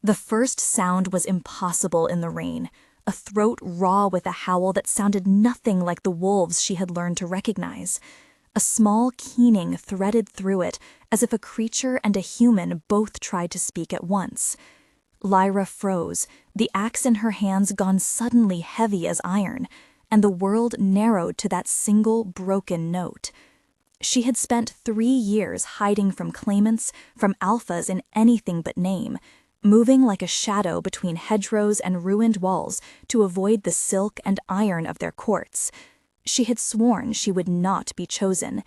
The first sound was impossible in the rain, a throat raw with a howl that sounded nothing like the wolves she had learned to recognize. A small keening threaded through it, as if a creature and a human both tried to speak at once. Lyra froze, the axe in her hands gone suddenly heavy as iron, and the world narrowed to that single broken note. She had spent 3 years hiding from claimants, from alphas in anything but name, moving like a shadow between hedgerows and ruined walls to avoid the silk and iron of their courts. She had sworn she would not be chosen,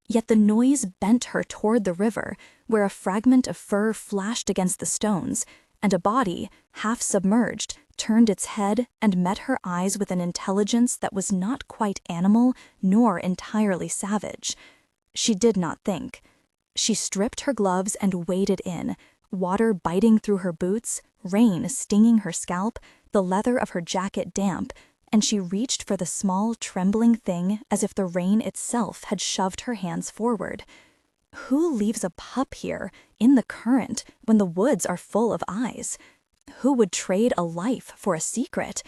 yet the noise bent her toward the river, where a fragment of fur flashed against the stones, and a body, half submerged, turned its head and met her eyes with an intelligence that was not quite animal nor entirely savage. She did not think. She stripped her gloves and waded in, water biting through her boots, rain stinging her scalp, the leather of her jacket damp, and she reached for the small, trembling thing as if the rain itself had shoved her hands forward. Who leaves a pup here, in the current, when the woods are full of eyes? Who would trade a life for a secret?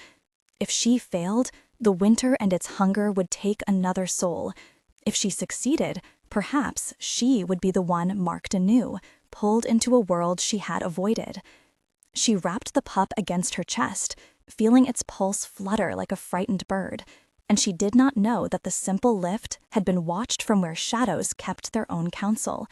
If she failed, the winter and its hunger would take another soul. If she succeeded, perhaps she would be the one marked anew, pulled into a world she had avoided. She wrapped the pup against her chest, feeling its pulse flutter like a frightened bird, and she did not know that the simple lift had been watched from where shadows kept their own counsel.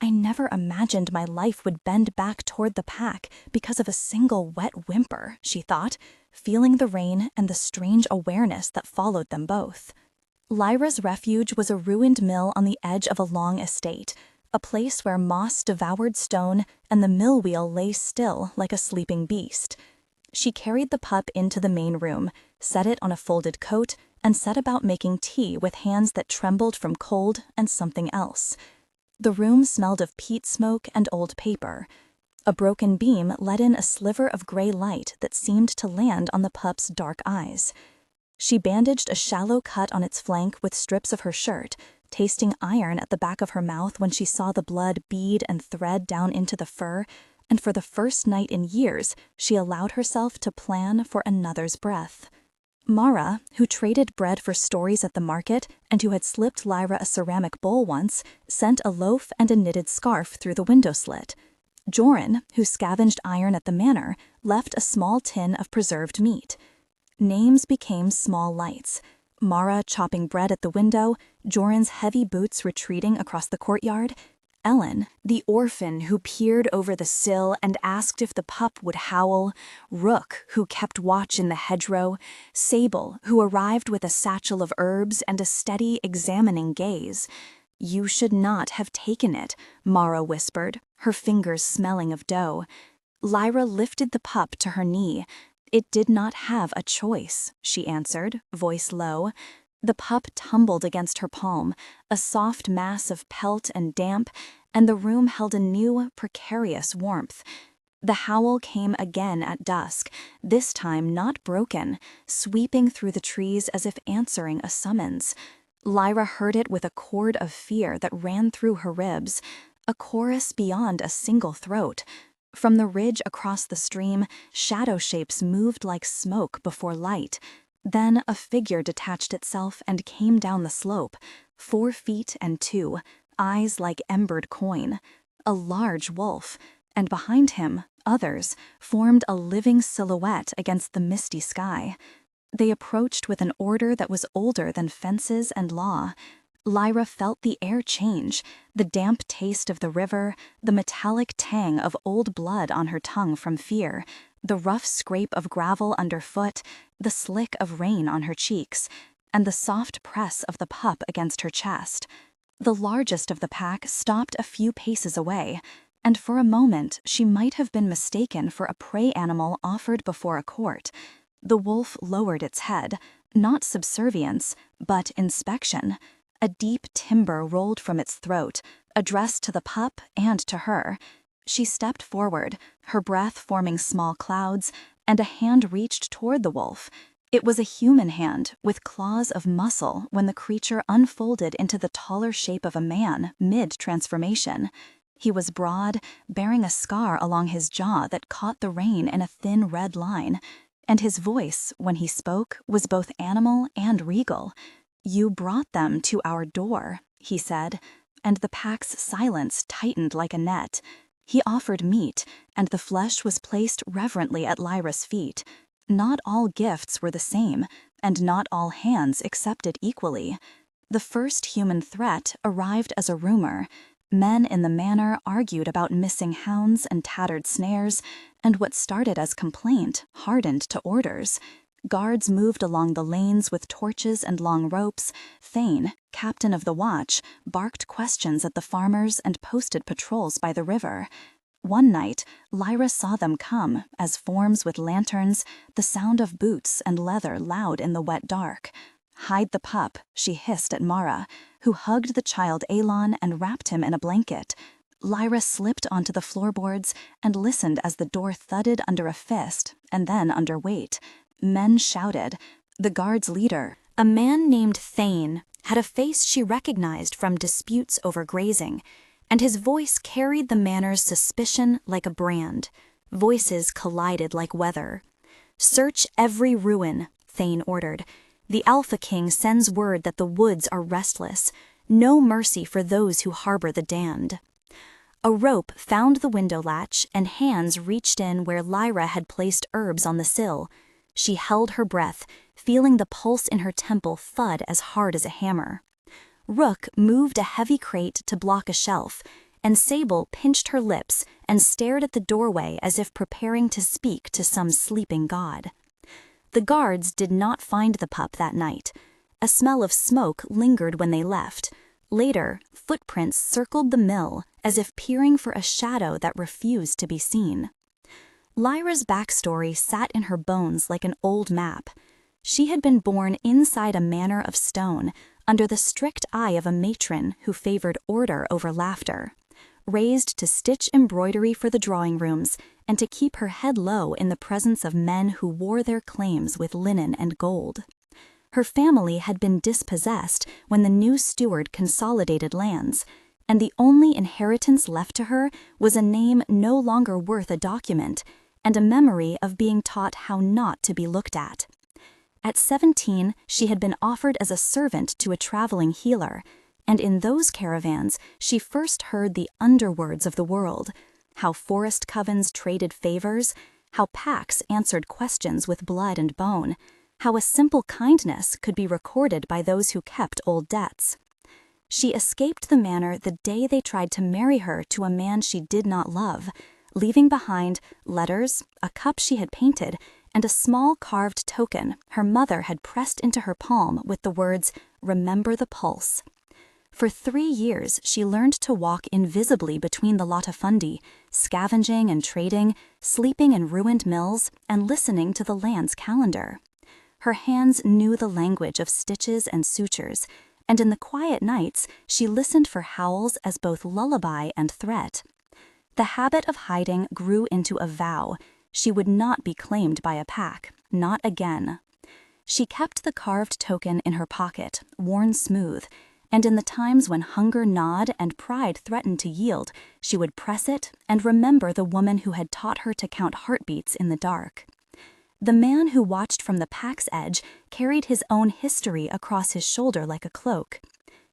I never imagined my life would bend back toward the pack because of a single wet whimper, she thought, feeling the rain and the strange awareness that followed them both. Lyra's refuge was a ruined mill on the edge of a long estate, a place where moss devoured stone and the mill wheel lay still like a sleeping beast. She carried the pup into the main room, set it on a folded coat, and set about making tea with hands that trembled from cold and something else. The room smelled of peat smoke and old paper. A broken beam let in a sliver of gray light that seemed to land on the pup's dark eyes. She bandaged a shallow cut on its flank with strips of her shirt, tasting iron at the back of her mouth when she saw the blood bead and thread down into the fur, and for the first night in years, she allowed herself to plan for another's breath. Mara, who traded bread for stories at the market and who had slipped Lyra a ceramic bowl once, sent a loaf and a knitted scarf through the window slit. Joran, who scavenged iron at the manor, left a small tin of preserved meat. Names became small lights. Mara chopping bread at the window, Joran's heavy boots retreating across the courtyard, Ellen, the orphan who peered over the sill and asked if the pup would howl, Rook, who kept watch in the hedgerow, Sable, who arrived with a satchel of herbs and a steady, examining gaze. "You should not have taken it," Mara whispered, her fingers smelling of dough. Lyra lifted the pup to her knee. "It did not have a choice," she answered, voice low. The pup tumbled against her palm, a soft mass of pelt and damp, and the room held a new, precarious warmth. The howl came again at dusk, this time not broken, sweeping through the trees as if answering a summons. Lyra heard it with a chord of fear that ran through her ribs, a chorus beyond a single throat. From the ridge across the stream, shadow shapes moved like smoke before light. Then a figure detached itself and came down the slope, 4 feet and 2, eyes like embered coin. A large wolf, and behind him, others, formed a living silhouette against the misty sky. They approached with an order that was older than fences and law. Lyra felt the air change, the damp taste of the river, the metallic tang of old blood on her tongue from fear, the rough scrape of gravel underfoot, the slick of rain on her cheeks, and the soft press of the pup against her chest. The largest of the pack stopped a few paces away, and for a moment she might have been mistaken for a prey animal offered before a court. The wolf lowered its head, not subservience, but inspection. A deep timbre rolled from its throat, addressed to the pup and to her. She stepped forward, her breath forming small clouds, and a hand reached toward the wolf. It was a human hand, with claws of muscle when the creature unfolded into the taller shape of a man mid-transformation. He was broad, bearing a scar along his jaw that caught the rain in a thin red line, and his voice, when he spoke, was both animal and regal. "You brought them to our door," he said, and the pack's silence tightened like a net. He offered meat, and the flesh was placed reverently at Lyra's feet. Not all gifts were the same, and not all hands accepted equally. The first human threat arrived as a rumor. Men in the manor argued about missing hounds and tattered snares, and what started as complaint hardened to orders. Guards moved along the lanes with torches and long ropes. Thane, captain of the watch, barked questions at the farmers and posted patrols by the river. One night, Lyra saw them come, as forms with lanterns, the sound of boots and leather loud in the wet dark. "Hide the pup," she hissed at Mara, who hugged the child Elon and wrapped him in a blanket. Lyra slipped onto the floorboards and listened as the door thudded under a fist and then under weight. Men shouted. The guard's leader, a man named Thane, had a face she recognized from disputes over grazing, and his voice carried the manor's suspicion like a brand. Voices collided like weather. "Search every ruin," Thane ordered. "The Alpha King sends word that the woods are restless. No mercy for those who harbor the damned." A rope found the window latch, and hands reached in where Lyra had placed herbs on the sill. She held her breath, feeling the pulse in her temple thud as hard as a hammer. Rook moved a heavy crate to block a shelf, and Sable pinched her lips and stared at the doorway as if preparing to speak to some sleeping god. The guards did not find the pup that night. A smell of smoke lingered when they left. Later, footprints circled the mill, as if peering for a shadow that refused to be seen. Lyra's backstory sat in her bones like an old map. She had been born inside a manor of stone, under the strict eye of a matron who favored order over laughter. Raised to stitch embroidery for the drawing rooms, and to keep her head low in the presence of men who wore their claims with linen and gold. Her family had been dispossessed when the new steward consolidated lands, and the only inheritance left to her was a name no longer worth a document, and a memory of being taught how not to be looked at. At 17, she had been offered as a servant to a traveling healer, and in those caravans she first heard the underwords of the world, how forest covens traded favors, how packs answered questions with blood and bone, how a simple kindness could be recorded by those who kept old debts. She escaped the manor the day they tried to marry her to a man she did not love, leaving behind letters, a cup she had painted, and a small carved token her mother had pressed into her palm with the words, "Remember the pulse." For 3 years, she learned to walk invisibly between the latifundi, scavenging and trading, sleeping in ruined mills, and listening to the land's calendar. Her hands knew the language of stitches and sutures, and in the quiet nights, she listened for howls as both lullaby and threat. The habit of hiding grew into a vow. She would not be claimed by a pack, not again. She kept the carved token in her pocket, worn smooth, and in the times when hunger gnawed and pride threatened to yield, she would press it and remember the woman who had taught her to count heartbeats in the dark. The man who watched from the pack's edge carried his own history across his shoulder like a cloak.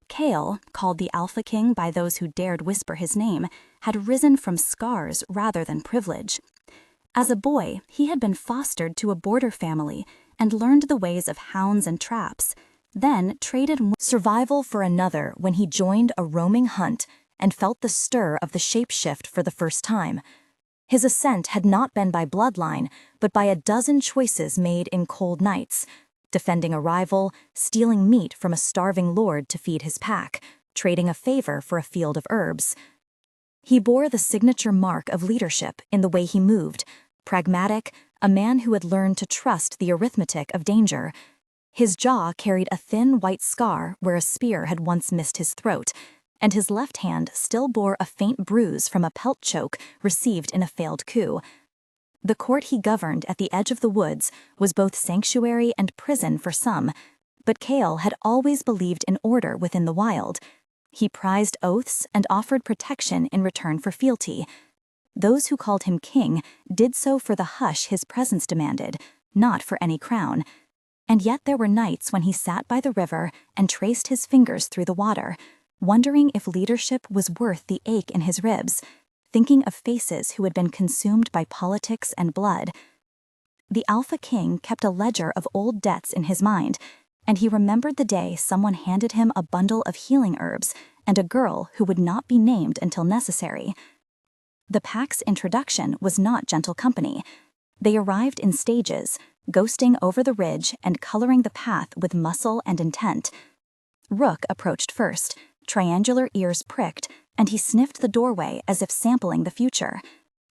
Kale, called the Alpha King by those who dared whisper his name, had risen from scars rather than privilege. As a boy, he had been fostered to a border family and learned the ways of hounds and traps, then traded survival for another when he joined a roaming hunt and felt the stir of the shapeshift for the first time. His ascent had not been by bloodline, but by a dozen choices made in cold nights, defending a rival, stealing meat from a starving lord to feed his pack, trading a favor for a field of herbs. He bore the signature mark of leadership in the way he moved, pragmatic, a man who had learned to trust the arithmetic of danger. His jaw carried a thin white scar where a spear had once missed his throat, and his left hand still bore a faint bruise from a pelt choke received in a failed coup. The court he governed at the edge of the woods was both sanctuary and prison for some, but Kale had always believed in order within the wild. He prized oaths and offered protection in return for fealty. Those who called him king did so for the hush his presence demanded, not for any crown. And yet there were nights when he sat by the river and traced his fingers through the water, wondering if leadership was worth the ache in his ribs, thinking of faces who had been consumed by politics and blood. The Alpha King kept a ledger of old debts in his mind, and he remembered the day someone handed him a bundle of healing herbs and a girl who would not be named until necessary. The pack's introduction was not gentle company. They arrived in stages, ghosting over the ridge and coloring the path with muscle and intent. Rook approached first, triangular ears pricked, and he sniffed the doorway as if sampling the future.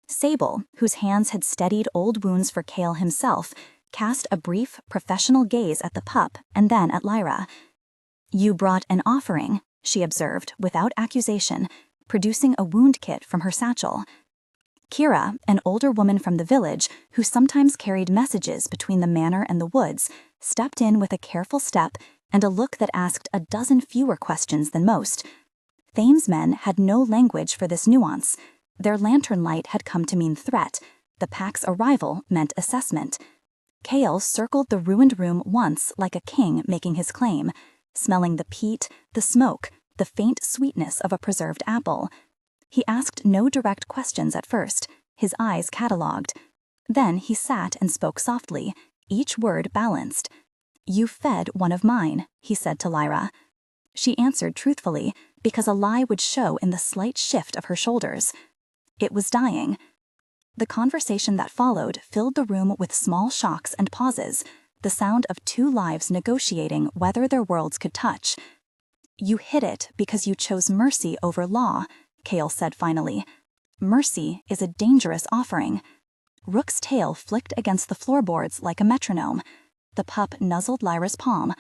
Sable, whose hands had steadied old wounds for Kale himself, cast a brief, professional gaze at the pup and then at Lyra. "You brought an offering," she observed, without accusation, producing a wound kit from her satchel. Kira, an older woman from the village, who sometimes carried messages between the manor and the woods, stepped in with a careful step and a look that asked a dozen fewer questions than most. Thane's men had no language for this nuance. Their lantern light had come to mean threat. The pack's arrival meant assessment. Kale circled the ruined room once like a king making his claim, smelling the peat, the smoke, the faint sweetness of a preserved apple. He asked no direct questions at first, his eyes catalogued. Then he sat and spoke softly, each word balanced. "You fed one of mine," he said to Lyra. She answered truthfully, because a lie would show in the slight shift of her shoulders. It was dying. The conversation that followed filled the room with small shocks and pauses, the sound of two lives negotiating whether their worlds could touch. "You hid it because you chose mercy over law," Kale said finally. "Mercy is a dangerous offering." Rook's tail flicked against the floorboards like a metronome. The pup nuzzled Lyra's palm.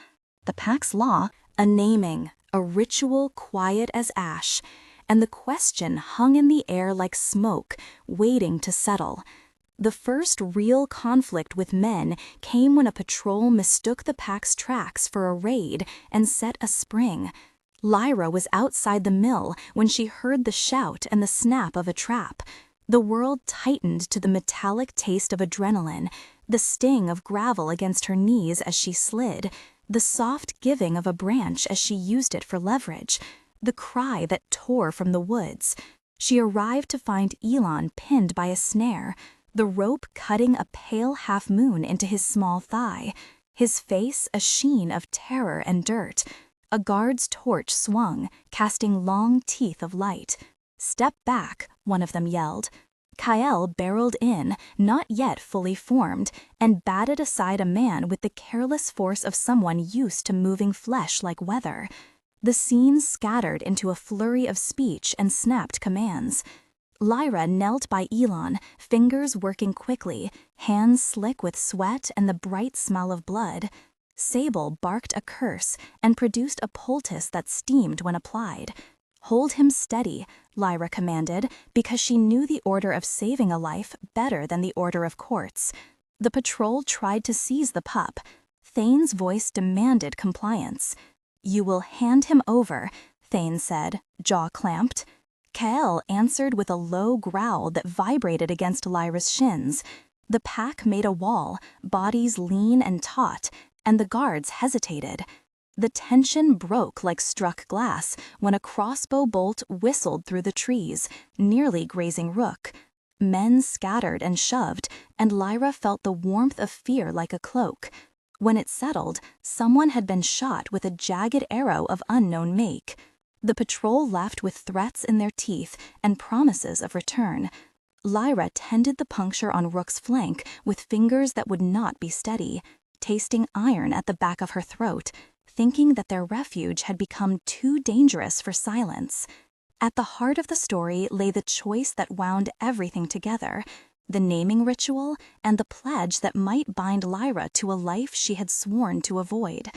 The pack's law, a naming, a ritual quiet as ash, and the question hung in the air like smoke, waiting to settle. The first real conflict with men came when a patrol mistook the pack's tracks for a raid and set a spring. Lyra was outside the mill when she heard the shout and the snap of a trap. The world tightened to the metallic taste of adrenaline, the sting of gravel against her knees as she slid, the soft giving of a branch as she used it for leverage, the cry that tore from the woods. She arrived to find Elon pinned by a snare, the rope cutting a pale half-moon into his small thigh, his face a sheen of terror and dirt. A guard's torch swung, casting long teeth of light. "Step back," one of them yelled. Kyle barreled in, not yet fully formed, and batted aside a man with the careless force of someone used to moving flesh like weather. The scene scattered into a flurry of speech and snapped commands. Lyra knelt by Elon, fingers working quickly, hands slick with sweat and the bright smell of blood. Sable barked a curse and produced a poultice that steamed when applied. "Hold him steady," Lyra commanded, because she knew the order of saving a life better than the order of courts. The patrol tried to seize the pup. Thane's voice demanded compliance. "You will hand him over," Thane said, jaw clamped. Kael answered with a low growl that vibrated against Lyra's shins. The pack made a wall, bodies lean and taut, and the guards hesitated. The tension broke like struck glass when a crossbow bolt whistled through the trees, nearly grazing Rook. Men scattered and shoved, and Lyra felt the warmth of fear like a cloak. When it settled, someone had been shot with a jagged arrow of unknown make. The patrol left with threats in their teeth and promises of return. Lyra tended the puncture on Rook's flank with fingers that would not be steady, tasting iron at the back of her throat, thinking that their refuge had become too dangerous for silence. At the heart of the story lay the choice that wound everything together, the naming ritual and the pledge that might bind Lyra to a life she had sworn to avoid.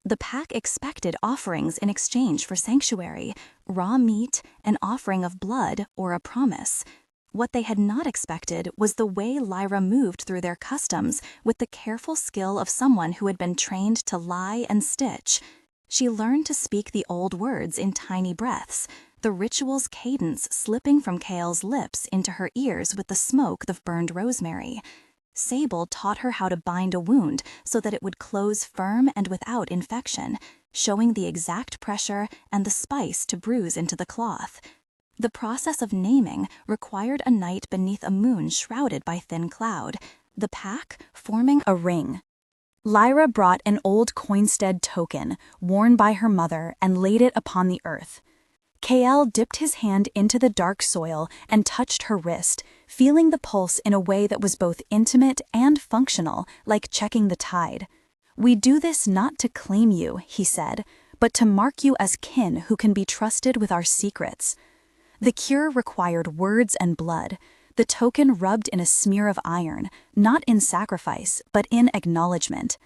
The pack expected offerings in exchange for sanctuary, raw meat, an offering of blood, or a promise. What they had not expected was the way Lyra moved through their customs with the careful skill of someone who had been trained to lie and stitch. She learned to speak the old words in tiny breaths, the ritual's cadence slipping from Kale's lips into her ears with the smoke of burned rosemary. Sable taught her how to bind a wound so that it would close firm and without infection, showing the exact pressure and the spice to bruise into the cloth. The process of naming required a night beneath a moon shrouded by thin cloud, the pack forming a ring. Lyra brought an old coinstead token, worn by her mother, and laid it upon the earth. Kale dipped his hand into the dark soil and touched her wrist, feeling the pulse in a way that was both intimate and functional, like checking the tide. "We do this not to claim you," he said, "but to mark you as kin who can be trusted with our secrets." The cure required words and blood, the token rubbed in a smear of iron, not in sacrifice, but in acknowledgement.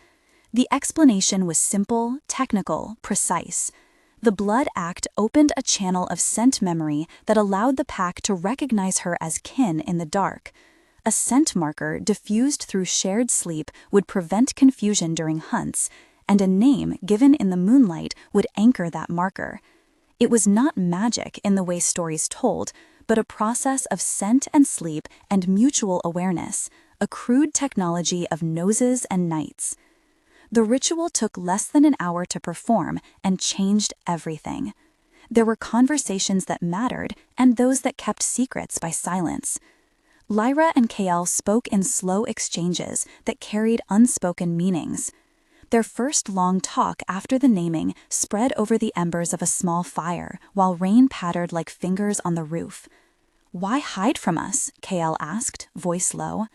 The explanation was simple, technical, precise. The blood act opened a channel of scent memory that allowed the pack to recognize her as kin in the dark. A scent marker diffused through shared sleep would prevent confusion during hunts, and a name given in the moonlight would anchor that marker. It was not magic in the way stories told, but a process of scent and sleep and mutual awareness, a crude technology of noses and nights. The ritual took less than an hour to perform and changed everything. There were conversations that mattered and those that kept secrets by silence. Lyra and Kale spoke in slow exchanges that carried unspoken meanings. Their first long talk after the naming spread over the embers of a small fire while rain pattered like fingers on the roof. "Why hide from us?" Kale asked, voice low.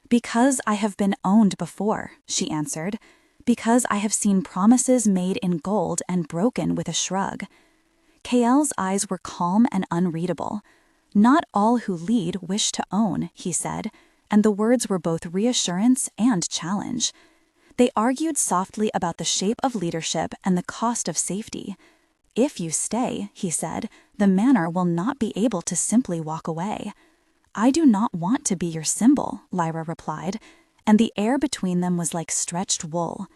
"Because I have been owned before," she answered. "Because I have seen promises made in gold and broken with a shrug." Kale's eyes were calm and unreadable. "Not all who lead wish to own," he said, and the words were both reassurance and challenge. They argued softly about the shape of leadership and the cost of safety. "If you stay," he said, "the manor will not be able to simply walk away." "I do not want to be your symbol," Lyra replied, and the air between them was like stretched wool.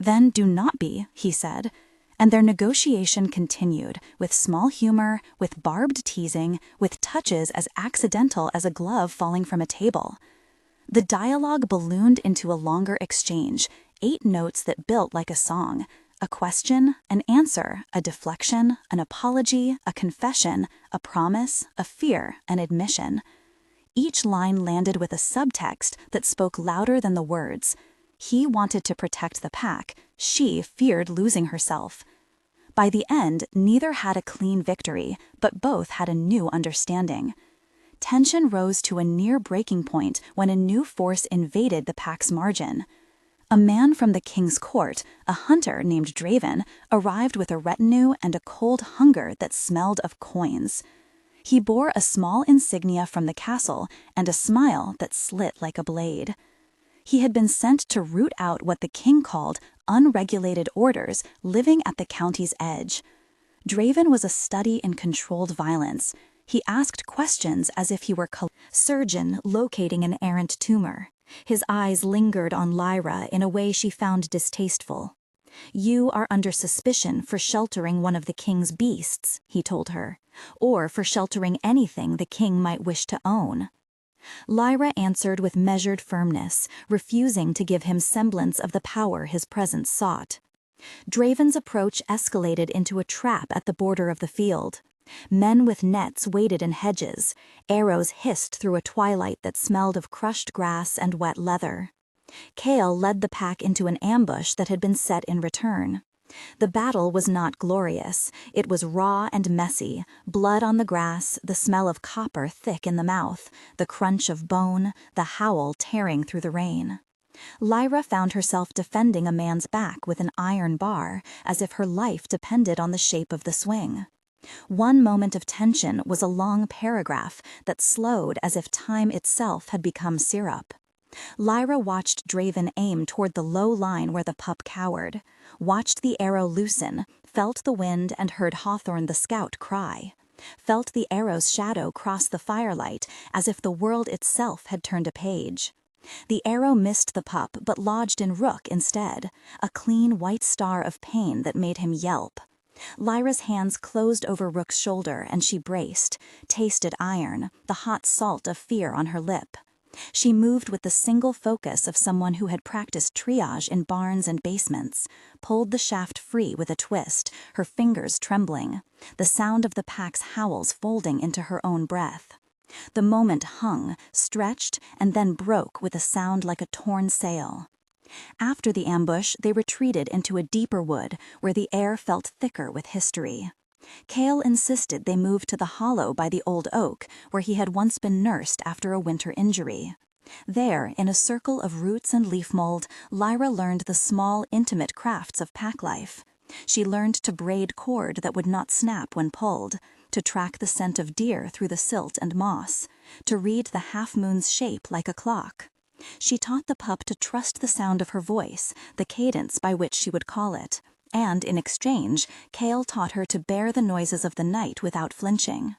"Then do not be," he said, and their negotiation continued, with small humor, with barbed teasing, with touches as accidental as a glove falling from a table. The dialogue ballooned into a longer exchange, 8 notes that built like a song: a question, an answer, a deflection, an apology, a confession, a promise, a fear, an admission. Each line landed with a subtext that spoke louder than the words. He wanted to protect the pack, she feared losing herself. By the end, neither had a clean victory, but both had a new understanding. Tension rose to a near breaking point when a new force invaded the pack's margin. A man from the king's court, a hunter named Draven, arrived with a retinue and a cold hunger that smelled of coins. He bore a small insignia from the castle and a smile that slit like a blade. He had been sent to root out what the king called unregulated orders living at the county's edge. Draven was a study in controlled violence. He asked questions as if he were a surgeon locating an errant tumor. His eyes lingered on Lyra in a way she found distasteful. "You are under suspicion for sheltering one of the king's beasts," he told her, "or for sheltering anything the king might wish to own." Lyra answered with measured firmness, refusing to give him semblance of the power his presence sought. Draven's approach escalated into a trap at the border of the field. Men with nets waited in hedges. Arrows hissed through a twilight that smelled of crushed grass and wet leather. Kale led the pack into an ambush that had been set in return. The battle was not glorious. It was raw and messy, blood on the grass, the smell of copper thick in the mouth, the crunch of bone, the howl tearing through the rain. Lyra found herself defending a man's back with an iron bar, as if her life depended on the shape of the swing. One moment of tension was a long paragraph that slowed as if time itself had become syrup. Lyra watched Draven aim toward the low line where the pup cowered, watched the arrow loosen, felt the wind and heard Hawthorne the scout cry, felt the arrow's shadow cross the firelight as if the world itself had turned a page. The arrow missed the pup but lodged in Rook instead, a clean white star of pain that made him yelp. Lyra's hands closed over Rook's shoulder and she braced, tasted iron, the hot salt of fear on her lip. She moved with the single focus of someone who had practiced triage in barns and basements, pulled the shaft free with a twist, her fingers trembling, the sound of the pack's howls folding into her own breath. The moment hung, stretched, and then broke with a sound like a torn sail. After the ambush, they retreated into a deeper wood where the air felt thicker with history. Cale insisted they move to the hollow by the old oak where he had once been nursed after a winter injury. There, in a circle of roots and leaf mold, Lyra learned the small, intimate crafts of pack life. She learned to braid cord that would not snap when pulled, to track the scent of deer through the silt and moss, to read the half-moon's shape like a clock. She taught the pup to trust the sound of her voice, the cadence by which she would call it, and in exchange, Cale taught her to bear the noises of the night without flinching.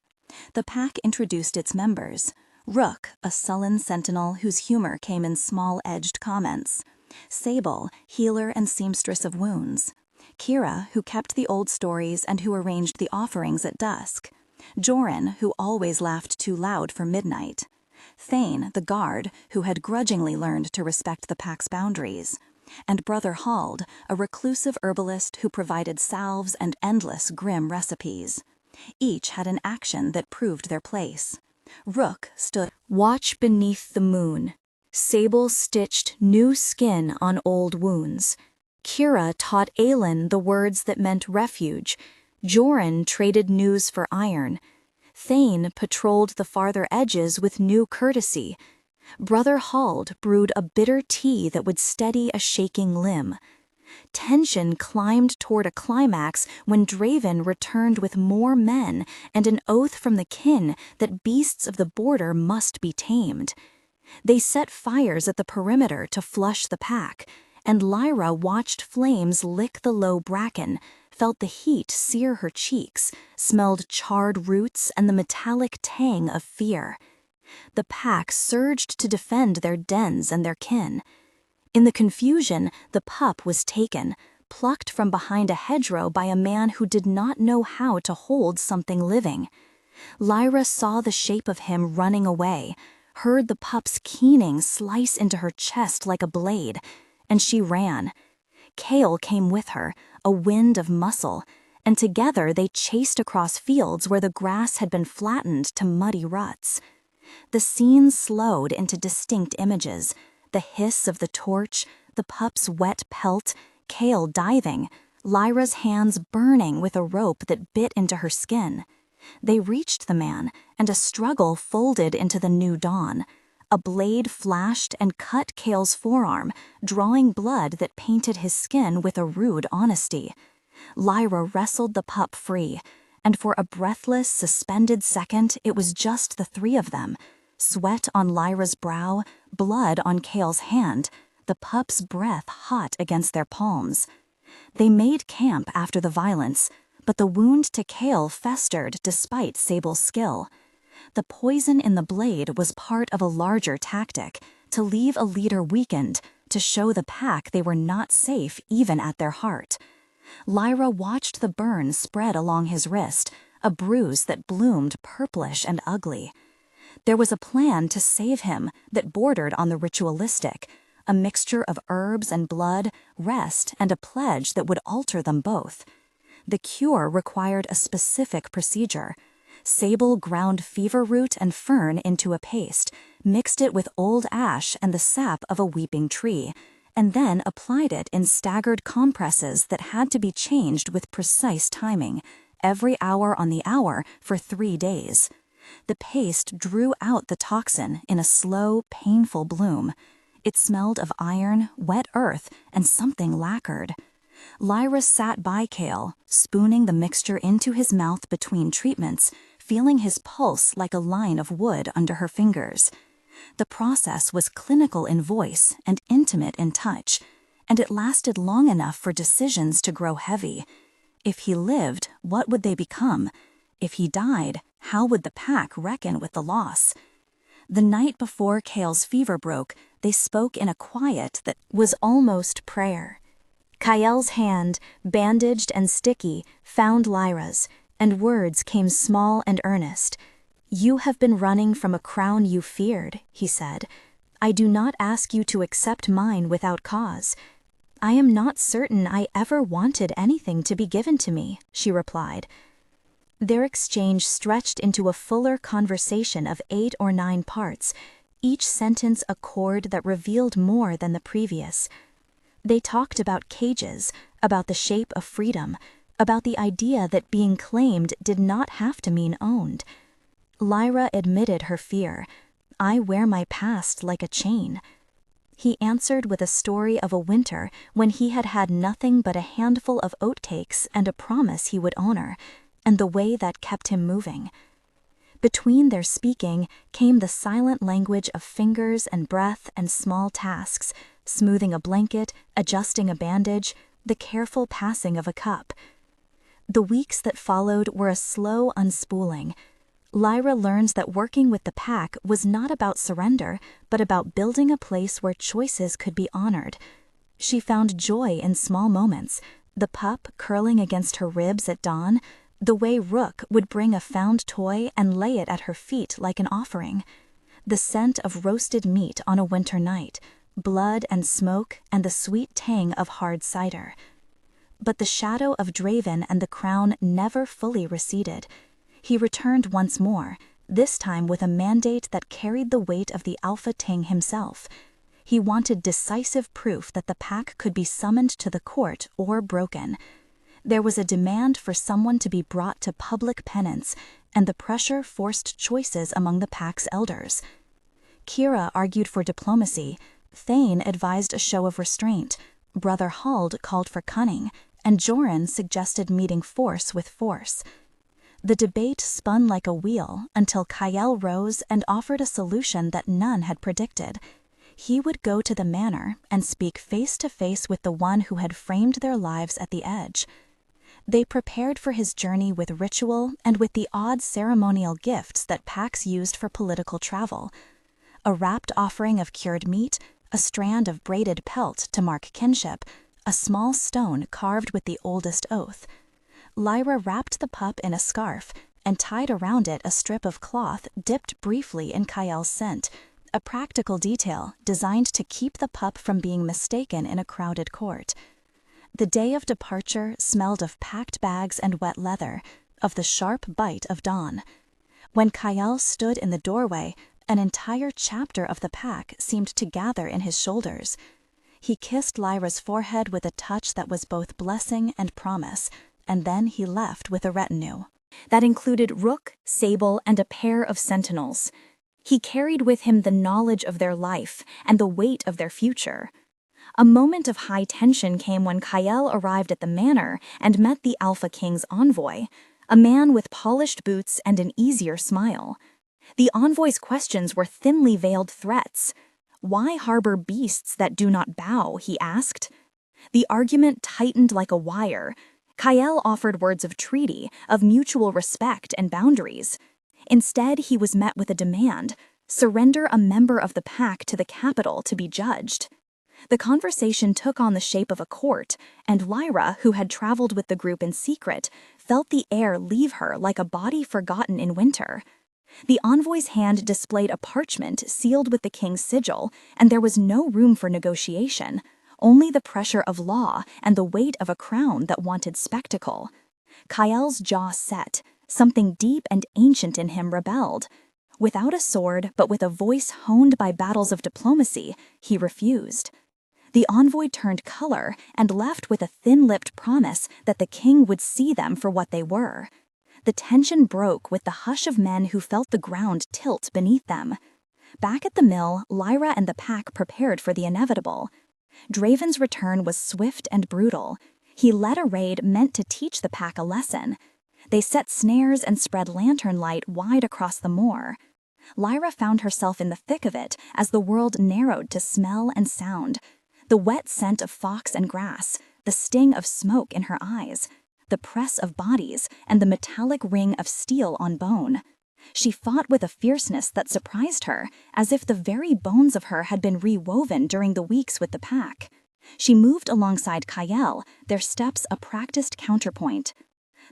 The pack introduced its members. Rook, a sullen sentinel whose humor came in small-edged comments. Sable, healer and seamstress of wounds. Kira, who kept the old stories and who arranged the offerings at dusk. Joran, who always laughed too loud for midnight. Thane, the guard, who had grudgingly learned to respect the pack's boundaries. And Brother Hald, a reclusive herbalist who provided salves and endless grim recipes. Each had an action that proved their place. Rook stood watch beneath the moon. Sable stitched new skin on old wounds. Kira taught Aelin the words that meant refuge. Joran traded news for iron. Thane patrolled the farther edges with new courtesy. Brother Hald brewed a bitter tea that would steady a shaking limb. Tension climbed toward a climax when Draven returned with more men and an oath from the kin that beasts of the border must be tamed. They set fires at the perimeter to flush the pack, and Lyra watched flames lick the low bracken, felt the heat sear her cheeks, smelled charred roots and the metallic tang of fear. The pack surged to defend their dens and their kin. In the confusion, the pup was taken, plucked from behind a hedgerow by a man who did not know how to hold something living. Lyra saw the shape of him running away, heard the pup's keening slice into her chest like a blade, and she ran. Cale came with her, a wind of muscle, and together they chased across fields where the grass had been flattened to muddy ruts. The scene slowed into distinct images, the hiss of the torch, the pup's wet pelt, Cale diving, Lyra's hands burning with a rope that bit into her skin. They reached the man, and a struggle folded into the new dawn. A blade flashed and cut Cale's forearm, drawing blood that painted his skin with a rude honesty. Lyra wrestled the pup free, and for a breathless, suspended second it was just the three of them. Sweat on Lyra's brow, blood on Cale's hand, the pup's breath hot against their palms. They made camp after the violence, but the wound to Cale festered despite Sable's skill. The poison in the blade was part of a larger tactic, to leave a leader weakened, to show the pack they were not safe even at their heart. Lyra watched the burn spread along his wrist, a bruise that bloomed purplish and ugly. There was a plan to save him that bordered on the ritualistic, a mixture of herbs and blood, rest, and a pledge that would alter them both. The cure required a specific procedure. Sable ground fever root and fern into a paste, mixed it with old ash and the sap of a weeping tree, and then applied it in staggered compresses that had to be changed with precise timing, every hour on the hour for 3 days. The paste drew out the toxin in a slow, painful bloom. It smelled of iron, wet earth, and something lacquered. Lyra sat by Cale, spooning the mixture into his mouth between treatments, feeling his pulse like a line of wood under her fingers. The process was clinical in voice and intimate in touch, and it lasted long enough for decisions to grow heavy. If he lived, what would they become? If he died, how would the pack reckon with the loss? The night before Cale's fever broke, they spoke in a quiet that was almost prayer. Kyle hand, bandaged and sticky, found Lyra's, and words came small and earnest. "You have been running from a crown you feared," he said. "I do not ask you to accept mine without cause." "I am not certain I ever wanted anything to be given to me," she replied. Their exchange stretched into a fuller conversation of 8 or 9 parts, each sentence a chord that revealed more than the previous. They talked about cages, about the shape of freedom, about the idea that being claimed did not have to mean owned. Lyra admitted her fear. "I wear my past like a chain." He answered with a story of a winter when he had had nothing but a handful of oatcakes and a promise he would honor, and the way that kept him moving. Between their speaking came the silent language of fingers and breath and small tasks, smoothing a blanket, adjusting a bandage, the careful passing of a cup. The weeks that followed were a slow unspooling. Lyra learned that working with the pack was not about surrender, but about building a place where choices could be honored. She found joy in small moments, the pup curling against her ribs at dawn, the way Rook would bring a found toy and lay it at her feet like an offering, the scent of roasted meat on a winter night, blood and smoke and the sweet tang of hard cider. But the shadow of Draven and the crown never fully receded. He returned once more, this time with a mandate that carried the weight of the Alpha Ting himself. He wanted decisive proof that the pack could be summoned to the court or broken. There was a demand for someone to be brought to public penance, and the pressure forced choices among the pack's elders. Kira argued for diplomacy, Thane advised a show of restraint, Brother Hald called for cunning, and Joran suggested meeting force with force. The debate spun like a wheel until Kyle rose and offered a solution that none had predicted. He would go to the manor and speak face to face with the one who had framed their lives at the edge. They prepared for his journey with ritual and with the odd ceremonial gifts that packs used for political travel. A wrapped offering of cured meat, a strand of braided pelt to mark kinship, a small stone carved with the oldest oath. Lyra wrapped the pup in a scarf and tied around it a strip of cloth dipped briefly in Kyle's scent, a practical detail designed to keep the pup from being mistaken in a crowded court. The day of departure smelled of packed bags and wet leather, of the sharp bite of dawn. When Kyle stood in the doorway, an entire chapter of the pack seemed to gather in his shoulders. He kissed Lyra's forehead with a touch that was both blessing and promise, and then he left with a retinue. That included Rook, Sable, and a pair of sentinels. He carried with him the knowledge of their life and the weight of their future. A moment of high tension came when Kyle arrived at the manor and met the Alpha King's envoy, a man with polished boots and an easier smile. The envoy's questions were thinly veiled threats. "Why harbor beasts that do not bow?" he asked. The argument tightened like a wire. Kyle offered words of treaty, of mutual respect and boundaries. Instead, he was met with a demand: surrender a member of the pack to the capital to be judged. The conversation took on the shape of a court, and Lyra, who had traveled with the group in secret, felt the air leave her like a body forgotten in winter. The envoy's hand displayed a parchment sealed with the king's sigil, and there was no room for negotiation, only the pressure of law and the weight of a crown that wanted spectacle. Kyle's jaw set. Something deep and ancient in him rebelled. Without a sword, but with a voice honed by battles of diplomacy, he refused. The envoy turned color and left with a thin-lipped promise that the king would see them for what they were. The tension broke with the hush of men who felt the ground tilt beneath them. Back at the mill, Lyra and the pack prepared for the inevitable. Draven's return was swift and brutal. He led a raid meant to teach the pack a lesson. They set snares and spread lantern light wide across the moor. Lyra found herself in the thick of it as the world narrowed to smell and sound. The wet scent of fox and grass, the sting of smoke in her eyes, the press of bodies, and the metallic ring of steel on bone. She fought with a fierceness that surprised her, as if the very bones of her had been rewoven during the weeks with the pack. She moved alongside Kyle, their steps a practiced counterpoint.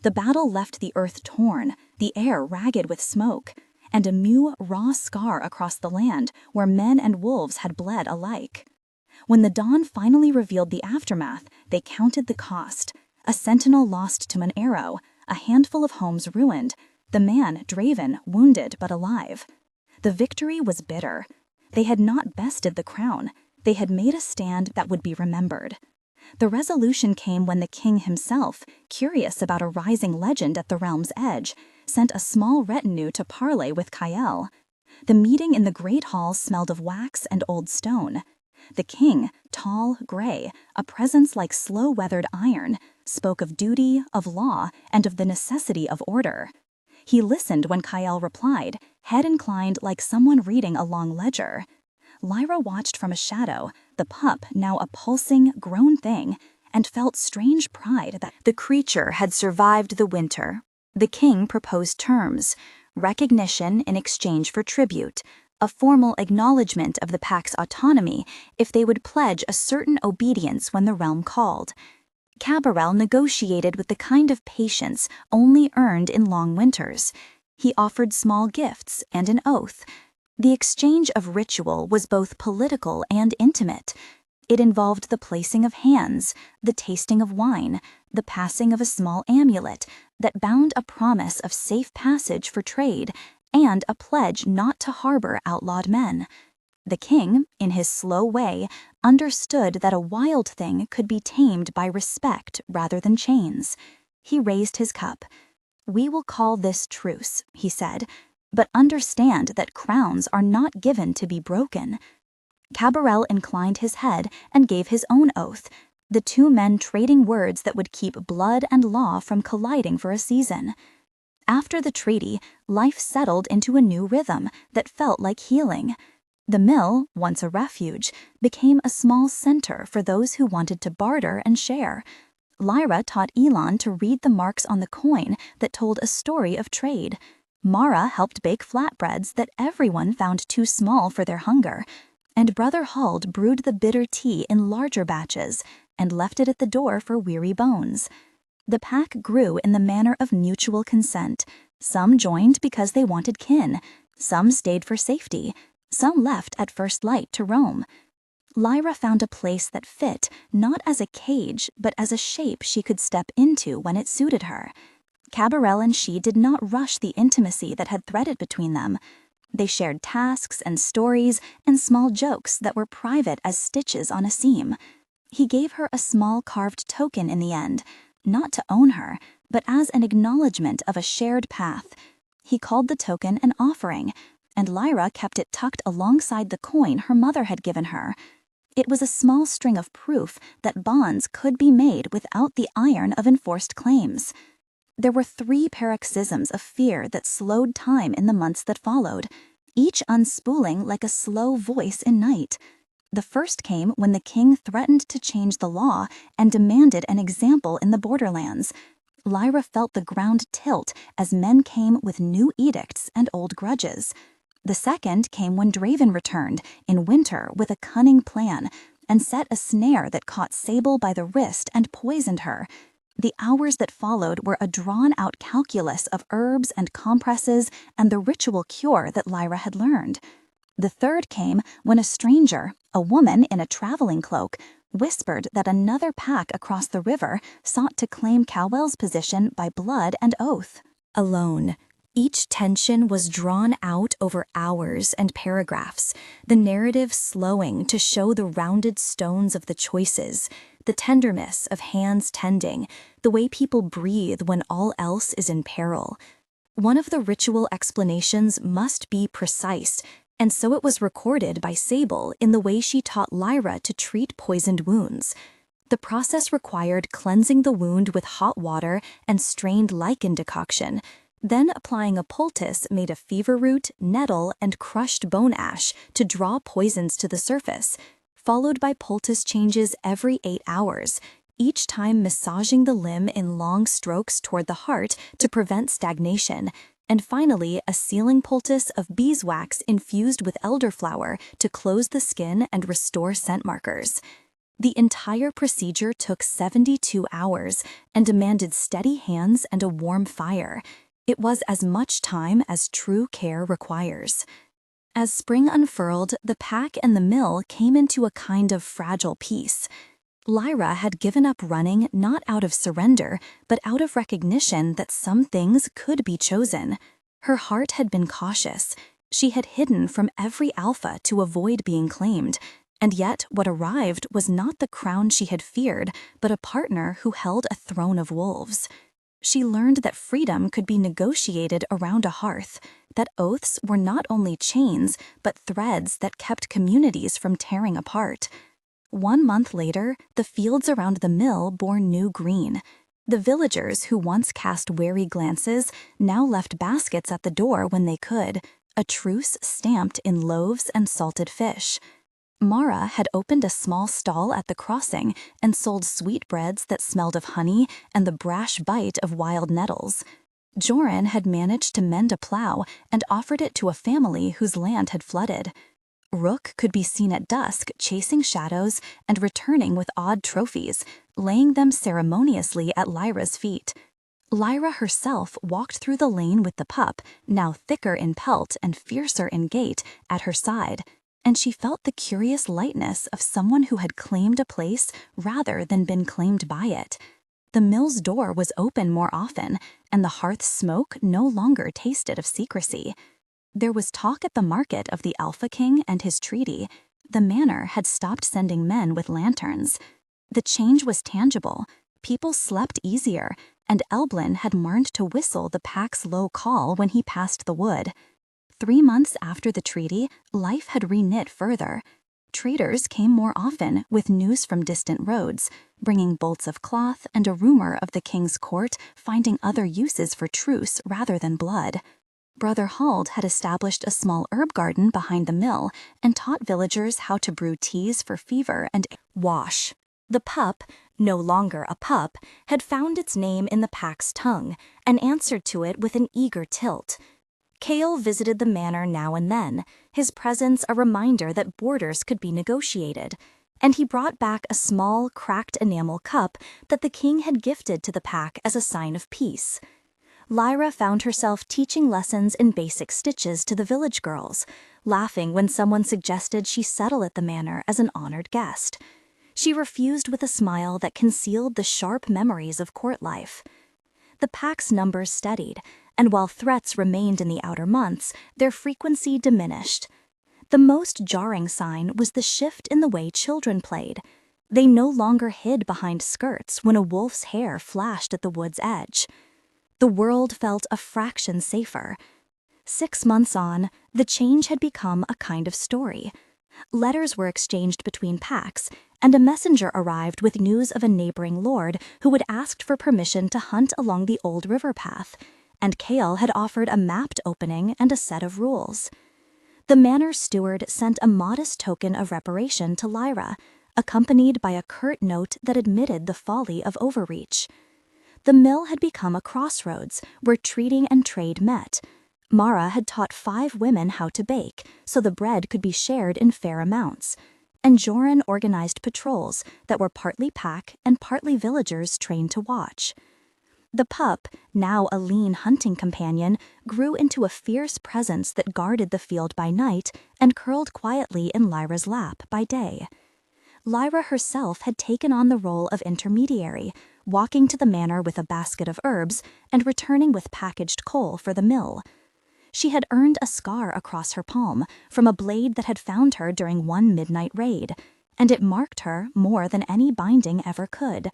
The battle left the earth torn, the air ragged with smoke, and a new, raw scar across the land where men and wolves had bled alike. When the dawn finally revealed the aftermath, they counted the cost. A sentinel lost to an arrow, a handful of homes ruined, the man, Draven, wounded but alive. The victory was bitter. They had not bested the crown. They had made a stand that would be remembered. The resolution came when the king himself, curious about a rising legend at the realm's edge, sent a small retinue to parley with Kyle. The meeting in the great hall smelled of wax and old stone. The king, tall, gray, a presence like slow-weathered iron, spoke of duty, of law, and of the necessity of order. He listened when Kyle replied, head inclined like someone reading a long ledger. Lyra watched from a shadow, the pup now a pulsing, grown thing, and felt strange pride that the creature had survived the winter. The king proposed terms, recognition in exchange for tribute, a formal acknowledgement of the pack's autonomy if they would pledge a certain obedience when the realm called. Cabarel negotiated with the kind of patience only earned in long winters. He offered small gifts and an oath. The exchange of ritual was both political and intimate. It involved the placing of hands, the tasting of wine, the passing of a small amulet that bound a promise of safe passage for trade and a pledge not to harbor outlawed men. The king, in his slow way, understood that a wild thing could be tamed by respect rather than chains. He raised his cup. "We will call this truce," he said, "but understand that crowns are not given to be broken." Cabarel inclined his head and gave his own oath, the two men trading words that would keep blood and law from colliding for a season. After the treaty, life settled into a new rhythm that felt like healing. The mill, once a refuge, became a small center for those who wanted to barter and share. Lyra taught Elon to read the marks on the coin that told a story of trade. Mara helped bake flatbreads that everyone found too small for their hunger. And Brother Hald brewed the bitter tea in larger batches and left it at the door for weary bones. The pack grew in the manner of mutual consent. Some joined because they wanted kin. Some stayed for safety. Some left at first light to roam. Lyra found a place that fit, not as a cage, but as a shape she could step into when it suited her. Cabarel and she did not rush the intimacy that had threaded between them. They shared tasks and stories and small jokes that were private as stitches on a seam. He gave her a small carved token in the end, not to own her, but as an acknowledgement of a shared path. He called the token an offering, and Lyra kept it tucked alongside the coin her mother had given her. It was a small string of proof that bonds could be made without the iron of enforced claims. There were 3 paroxysms of fear that slowed time in the months that followed, each unspooling like a slow voice in night. The first came when the king threatened to change the law and demanded an example in the borderlands. Lyra felt the ground tilt as men came with new edicts and old grudges. The second came when Draven returned, in winter, with a cunning plan, and set a snare that caught Sable by the wrist and poisoned her. The hours that followed were a drawn-out calculus of herbs and compresses and the ritual cure that Lyra had learned. The third came when a stranger, a woman in a traveling cloak, whispered that another pack across the river sought to claim Cowell's position by blood and oath. Alone. Each tension was drawn out over hours and paragraphs, the narrative slowing to show the rounded stones of the choices, the tenderness of hands tending, the way people breathe when all else is in peril. One of the ritual explanations must be precise, and so it was recorded by Sable in the way she taught Lyra to treat poisoned wounds. The process required cleansing the wound with hot water and strained lichen decoction, then applying a poultice made of fever root, nettle, and crushed bone ash to draw poisons to the surface, followed by poultice changes every 8 hours, each time massaging the limb in long strokes toward the heart to prevent stagnation. and finally a sealing poultice of beeswax infused with elderflower to close the skin and restore scent markers. The entire procedure took 72 hours and demanded steady hands and a warm fire. It was as much time as true care requires. As spring unfurled, the pack and the mill came into a kind of fragile peace. Lyra had given up running not out of surrender, but out of recognition that some things could be chosen. Her heart had been cautious. She had hidden from every alpha to avoid being claimed. And yet what arrived was not the crown she had feared, but a partner who held a throne of wolves. She learned that freedom could be negotiated around a hearth, that oaths were not only chains, but threads that kept communities from tearing apart. 1 month later, the fields around the mill bore new green. The villagers who once cast wary glances now left baskets at the door when they could, a truce stamped in loaves and salted fish. Mara had opened a small stall at the crossing and sold sweetbreads that smelled of honey and the brash bite of wild nettles. Joran had managed to mend a plow and offered it to a family whose land had flooded. Rook could be seen at dusk chasing shadows and returning with odd trophies, laying them ceremoniously at Lyra's feet. Lyra herself walked through the lane with the pup, now thicker in pelt and fiercer in gait, at her side, and she felt the curious lightness of someone who had claimed a place rather than been claimed by it. The mill's door was open more often, and the hearth's smoke no longer tasted of secrecy. There was talk at the market of the Alpha King and his treaty. The manor had stopped sending men with lanterns. The change was tangible. People slept easier, and Elblin had learned to whistle the pack's low call when he passed the wood. 3 months after the treaty, life had reknit further. Traders came more often with news from distant roads, bringing bolts of cloth and a rumor of the king's court finding other uses for truce rather than blood. Brother Hald had established a small herb garden behind the mill and taught villagers how to brew teas for fever and wash. The pup, no longer a pup, had found its name in the pack's tongue and answered to it with an eager tilt. Kale visited the manor now and then, his presence a reminder that borders could be negotiated, and he brought back a small, cracked enamel cup that the king had gifted to the pack as a sign of peace. Lyra found herself teaching lessons in basic stitches to the village girls, laughing when someone suggested she settle at the manor as an honored guest. She refused with a smile that concealed the sharp memories of court life. The pack's numbers steadied, and while threats remained in the outer months, their frequency diminished. The most jarring sign was the shift in the way children played. They no longer hid behind skirts when a wolf's hair flashed at the wood's edge. The world felt a fraction safer. 6 months on, the change had become a kind of story. Letters were exchanged between packs, and a messenger arrived with news of a neighboring lord who had asked for permission to hunt along the old river path, and Kale had offered a mapped opening and a set of rules. The manor steward sent a modest token of reparation to Lyra, accompanied by a curt note that admitted the folly of overreach. The mill had become a crossroads where treating and trade met. Mara had taught 5 women how to bake, so the bread could be shared in fair amounts, and Joran organized patrols that were partly pack and partly villagers trained to watch. The pup, now a lean hunting companion, grew into a fierce presence that guarded the field by night and curled quietly in Lyra's lap by day. Lyra herself had taken on the role of intermediary, walking to the manor with a basket of herbs and returning with packaged coal for the mill. She had earned a scar across her palm from a blade that had found her during one midnight raid, and it marked her more than any binding ever could.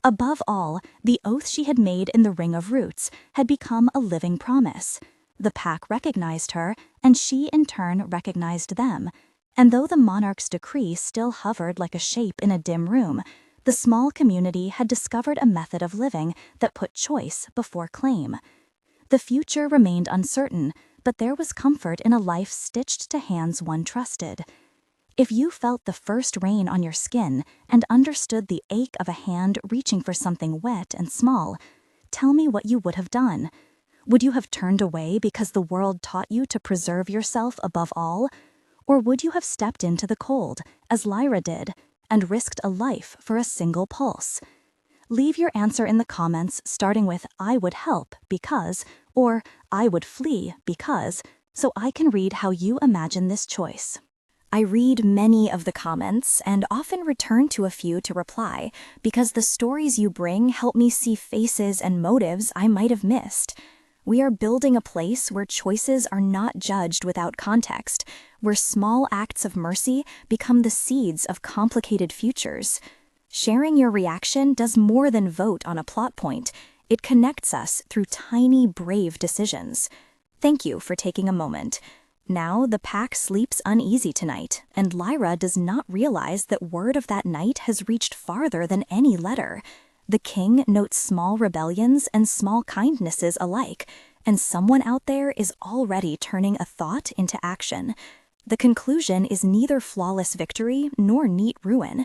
Above all, the oath she had made in the Ring of Roots had become a living promise. The pack recognized her, and she in turn recognized them, and though the monarch's decree still hovered like a shape in a dim room, the small community had discovered a method of living that put choice before claim. The future remained uncertain, but there was comfort in a life stitched to hands one trusted. If you felt the first rain on your skin and understood the ache of a hand reaching for something wet and small, tell me what you would have done. Would you have turned away because the world taught you to preserve yourself above all? Or would you have stepped into the cold, as Lyra did, and risked a life for a single pulse? Leave your answer in the comments, starting with "I would help because" or "I would flee because," so I can read how you imagine this choice. I read many of the comments and often return to a few to reply because the stories you bring help me see faces and motives I might have missed. We are building a place where choices are not judged without context, where small acts of mercy become the seeds of complicated futures. Sharing your reaction does more than vote on a plot point. It connects us through tiny, brave decisions. Thank you for taking a moment. Now the pack sleeps uneasy tonight, and Lyra does not realize that word of that night has reached farther than any letter. The king notes small rebellions and small kindnesses alike, and someone out there is already turning a thought into action. The conclusion is neither flawless victory nor neat ruin.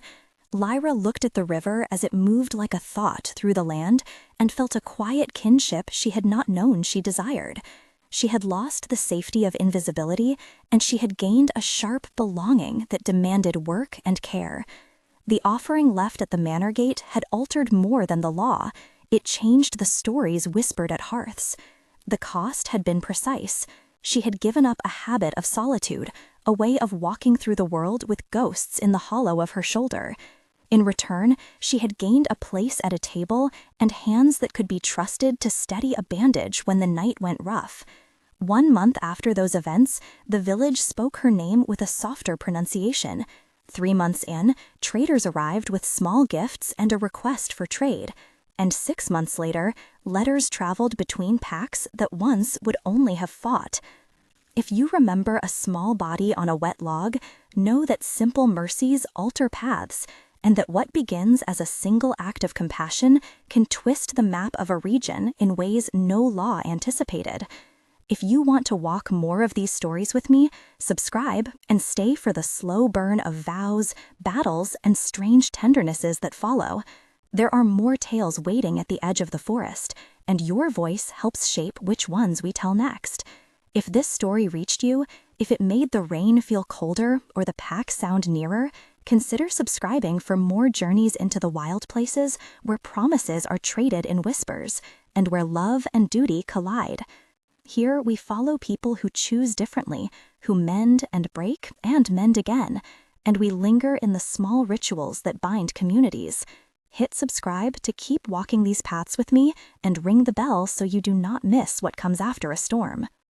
Lyra looked at the river as it moved like a thought through the land and felt a quiet kinship she had not known she desired. She had lost the safety of invisibility, and she had gained a sharp belonging that demanded work and care. The offering left at the manor gate had altered more than the law. It changed the stories whispered at hearths. The cost had been precise. She had given up a habit of solitude, a way of walking through the world with ghosts in the hollow of her shoulder. In return, she had gained a place at a table and hands that could be trusted to steady a bandage when the night went rough. 1 month after those events, the village spoke her name with a softer pronunciation. 3 months in, traders arrived with small gifts and a request for trade. And 6 months later, letters traveled between packs that once would only have fought. If you remember a small body on a wet log, know that simple mercies alter paths, and that what begins as a single act of compassion can twist the map of a region in ways no law anticipated. If you want to walk more of these stories with me, subscribe and stay for the slow burn of vows, battles, and strange tendernesses that follow. There are more tales waiting at the edge of the forest, and your voice helps shape which ones we tell next. If this story reached you, if it made the rain feel colder or the pack sound nearer, consider subscribing for more journeys into the wild places where promises are traded in whispers, and where love and duty collide. Here we follow people who choose differently, who mend and break and mend again, and we linger in the small rituals that bind communities. Hit subscribe to keep walking these paths with me, and ring the bell so you do not miss what comes after a storm.